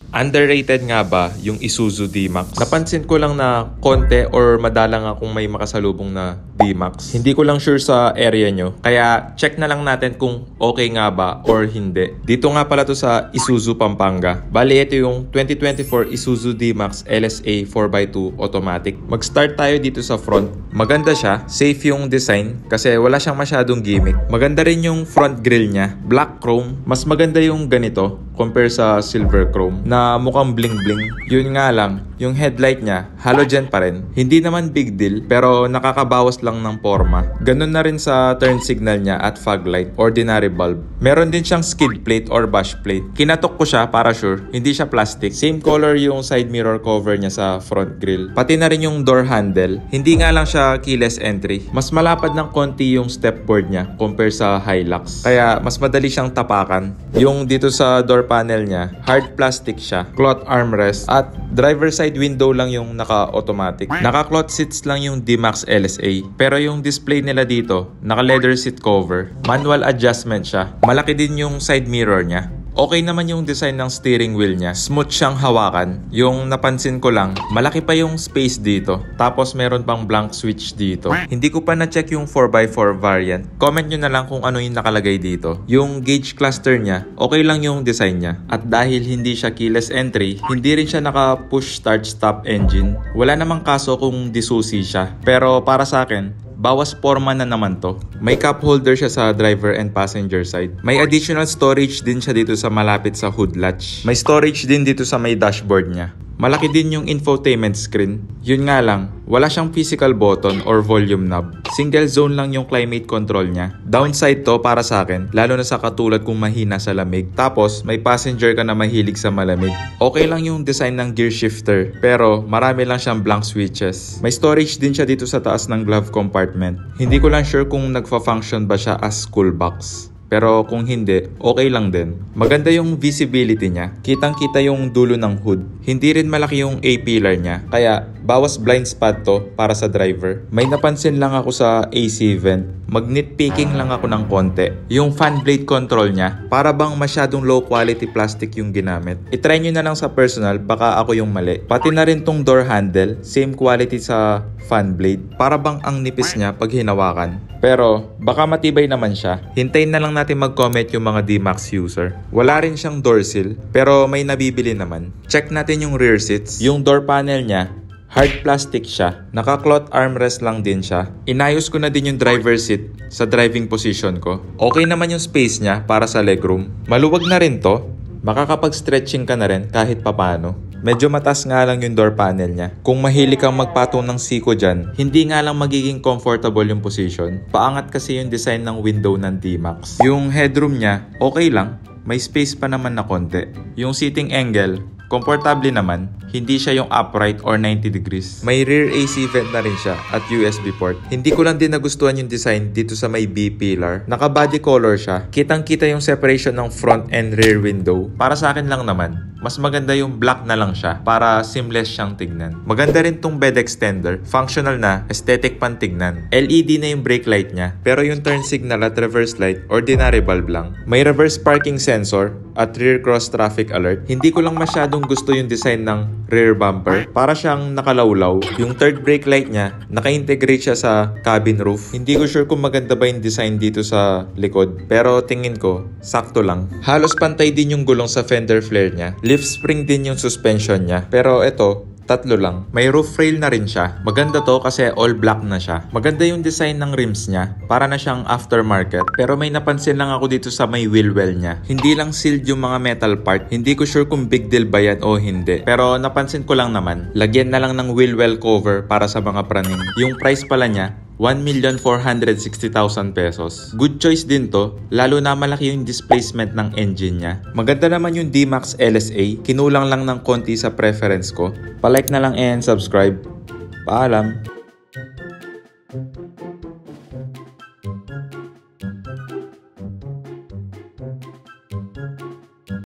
Underrated nga ba yung Isuzu D-Max? Napansin ko lang na konti or madalang akong may makasalubong na D-Max. Hindi ko lang sure sa area nyo. Kaya check na lang natin kung okay nga ba or hindi. Dito nga pala to sa Isuzu Pampanga. Bali ito yung 2024 Isuzu D-Max LSA 4x2 automatic. Mag-start tayo dito sa front. Maganda siya. Safe yung design kasi wala siyang masyadong gimmick. Maganda rin yung front grille niya. Black chrome. Mas maganda yung ganito compare sa silver chrome na mukhang bling bling. Yun nga lang, yung headlight niya halogen pa rin. Hindi naman big deal pero nakakabawas lang ng forma. Ganun na rin sa turn signal niya at fog light, ordinary bulb. Meron din siyang skid plate or bash plate. Kinatok ko siya para sure, hindi siya plastic. Same color yung side mirror cover niya sa front grille. Pati na rin yung door handle. Hindi nga lang siya keyless entry. Mas malapad ng konti yung stepboard niya compare sa Hilux. Kaya mas madali siyang tapakan. Yung dito sa door panel niya, hard plastic siya, cloth armrest, at driver side window lang yung naka-automatic. Naka-cloth seats lang yung D-Max LSA. Pero yung display nila dito, naka-leather seat cover. Manual adjustment siya. Malaki din yung side mirror niya. Okay naman yung design ng steering wheel niya. Smooth siyang hawakan. Yung napansin ko lang, malaki pa yung space dito. Tapos meron pang blank switch dito. Hindi ko pa na-check yung 4x4 variant. Comment nyo na lang kung ano yung nakalagay dito. Yung gauge cluster niya, okay lang yung design niya. At dahil hindi siya keyless entry, hindi rin siya naka-push start stop engine. Wala namang kaso kung disusi siya. Pero para sa akin, bawas forma na naman to. May cup holder siya sa driver and passenger side. May additional storage din siya dito sa malapit sa hood latch. May storage din dito sa may dashboard niya. Malaki din yung infotainment screen. Yun nga lang, wala siyang physical button or volume knob. Single zone lang yung climate control niya. Downside to para sa akin, lalo na sa katulad kung mahina sa lamig. Tapos, may passenger ka na mahilig sa malamig. Okay lang yung design ng gear shifter, pero marami lang siyang blank switches. May storage din siya dito sa taas ng glove compartment. Hindi ko lang sure kung nagfa-function ba siya as school box. Pero kung hindi, okay lang din. Maganda yung visibility niya. Kitang-kita yung dulo ng hood. Hindi rin malaki yung A-pillar niya. Kaya, bawas blind spot to para sa driver. May napansin lang ako sa AC vent. Mag-nitpicking lang ako ng konti. Yung fan blade control niya, para bang masyadong low quality plastic yung ginamit. I-try nyo na lang sa personal, baka ako yung mali. Pati na rin tong door handle, same quality sa fan blade. Para bang ang nipis niya pag hinawakan. Pero, baka matibay naman siya. Hintayin na lang natin mag-comment yung mga D-Max user. Wala rin siyang door sill, pero may nabibili naman. Check natin yung rear seats. Yung door panel niya, hard plastic siya. Naka-cloth armrest lang din siya. Inayos ko na din yung driver seat sa driving position ko. Okay naman yung space niya para sa legroom. Maluwag na rin to. Makakapag-stretching ka na rin kahit papano. Medyo mataas nga lang yung door panel niya. Kung mahilig kang magpatong ng siko dyan, hindi nga lang magiging comfortable yung position. Paangat kasi yung design ng window ng D-Max. Yung headroom niya, okay lang. May space pa naman na konti. Yung seating angle, komportable naman. Hindi siya yung upright or 90 degrees. May rear AC vent na rin siya at USB port. Hindi ko lang din nagustuhan yung design dito sa may B-pillar. Naka-body color siya. Kitang-kita yung separation ng front and rear window. Para sa akin lang naman, mas maganda yung black na lang siya para seamless siyang tignan. Maganda rin tong bed extender. Functional na, aesthetic pang tignan. LED na yung brake light niya. Pero yung turn signal at reverse light, ordinary bulb lang. May reverse parking sensor at rear cross traffic alert. Hindi ko lang masyadong gusto yung design ng rear bumper. Para siyang nakalawlaw. Yung third brake light niya, naka-integrate siya sa cabin roof. Hindi ko sure kung maganda ba yung design dito sa likod. Pero tingin ko, sakto lang. Halos pantay din yung gulong sa fender flare niya. Lift spring din yung suspension niya. Pero ito, tatlo lang. May roof rail na rin siya. Maganda to kasi all black na siya. Maganda yung design ng rims niya. Para na siyang aftermarket. Pero may napansin lang ako dito sa may wheel well niya. Hindi lang sealed yung mga metal part. Hindi ko sure kung big deal ba yan o hindi. Pero napansin ko lang naman. Lagyan na lang ng wheel well cover para sa mga praning. Yung price pala niya, 1,460,000 pesos. Good choice din to, lalo na malaki yung displacement ng engine niya. Maganda naman yung D-Max LSA, kinulang lang ng konti sa preference ko. Palike na lang and subscribe. Paalam!